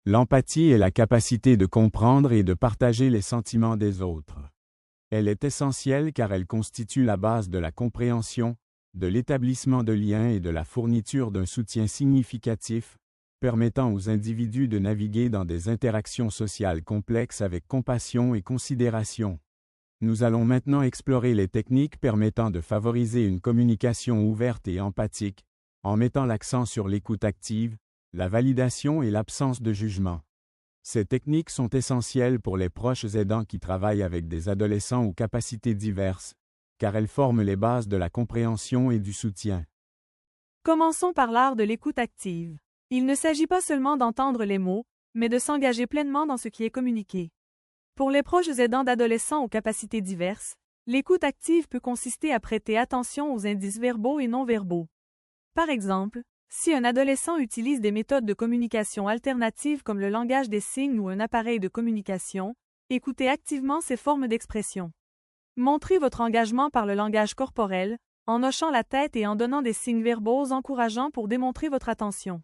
L'empathie est la capacité de comprendre et de partager les sentiments des autres. Elle est essentielle car elle constitue la base de la compréhension, de l'établissement de liens et de la fourniture d'un soutien significatif, permettant aux individus de naviguer dans des interactions sociales complexes avec compassion et considération. Nous allons maintenant explorer les techniques permettant de favoriser une communication ouverte et empathique, en mettant l'accent sur l'écoute active, la validation et l'absence de jugement. Ces techniques sont essentielles pour les proches aidants qui travaillent avec des adolescents aux capacités diverses, car elles forment les bases de la compréhension et du soutien. Commençons par l'art de l'écoute active. Il ne s'agit pas seulement d'entendre les mots, mais de s'engager pleinement dans ce qui est communiqué. Pour les proches aidants d'adolescents aux capacités diverses, l'écoute active peut consister à prêter attention aux indices verbaux et non verbaux. Par exemple, si un adolescent utilise des méthodes de communication alternatives comme le langage des signes ou un appareil de communication, écoutez activement ces formes d'expression. Montrez votre engagement par le langage corporel, en hochant la tête et en donnant des signes verbaux encourageants pour démontrer votre attention.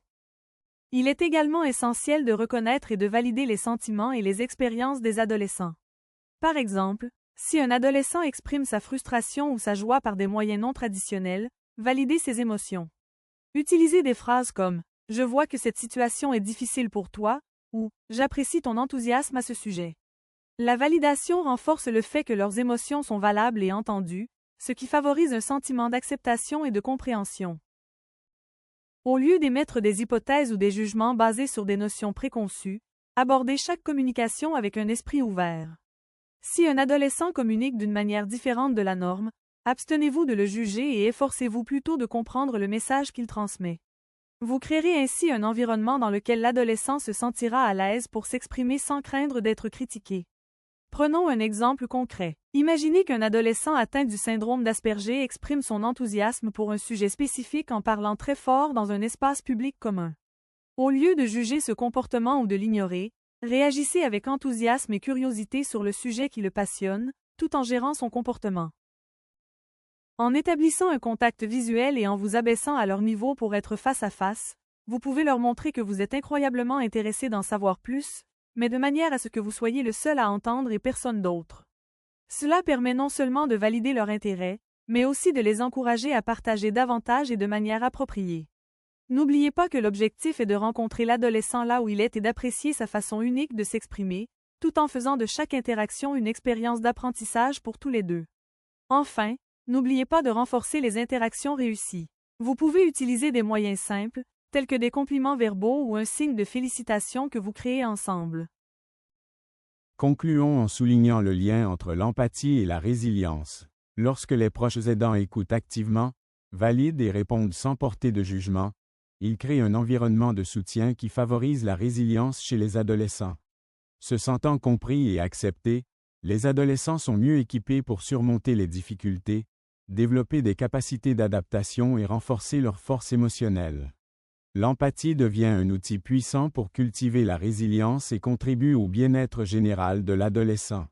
Il est également essentiel de reconnaître et de valider les sentiments et les expériences des adolescents. Par exemple, si un adolescent exprime sa frustration ou sa joie par des moyens non traditionnels, validez ses émotions. Utilisez des phrases comme « Je vois que cette situation est difficile pour toi » ou « J'apprécie ton enthousiasme à ce sujet ». La validation renforce le fait que leurs émotions sont valables et entendues, ce qui favorise un sentiment d'acceptation et de compréhension. Au lieu d'émettre des hypothèses ou des jugements basés sur des notions préconçues, abordez chaque communication avec un esprit ouvert. Si un adolescent communique d'une manière différente de la norme, abstenez-vous de le juger et efforcez-vous plutôt de comprendre le message qu'il transmet. Vous créerez ainsi un environnement dans lequel l'adolescent se sentira à l'aise pour s'exprimer sans craindre d'être critiqué. Prenons un exemple concret. Imaginez qu'un adolescent atteint du syndrome d'Asperger exprime son enthousiasme pour un sujet spécifique en parlant très fort dans un espace public commun. Au lieu de juger ce comportement ou de l'ignorer, réagissez avec enthousiasme et curiosité sur le sujet qui le passionne, tout en gérant son comportement. En établissant un contact visuel et en vous abaissant à leur niveau pour être face à face, vous pouvez leur montrer que vous êtes incroyablement intéressé d'en savoir plus, mais de manière à ce que vous soyez le seul à entendre et personne d'autre. Cela permet non seulement de valider leur intérêt, mais aussi de les encourager à partager davantage et de manière appropriée. N'oubliez pas que l'objectif est de rencontrer l'adolescent là où il est et d'apprécier sa façon unique de s'exprimer, tout en faisant de chaque interaction une expérience d'apprentissage pour tous les deux. Enfin, n'oubliez pas de renforcer les interactions réussies. Vous pouvez utiliser des moyens simples, tels que des compliments verbaux ou un signe de félicitation que vous créez ensemble. Concluons en soulignant le lien entre l'empathie et la résilience. Lorsque les proches aidants écoutent activement, valident et répondent sans porter de jugement, ils créent un environnement de soutien qui favorise la résilience chez les adolescents. Se sentant compris et acceptés, les adolescents sont mieux équipés pour surmonter les difficultés, développer des capacités d'adaptation et renforcer leur force émotionnelle. L'empathie devient un outil puissant pour cultiver la résilience et contribue au bien-être général de l'adolescent.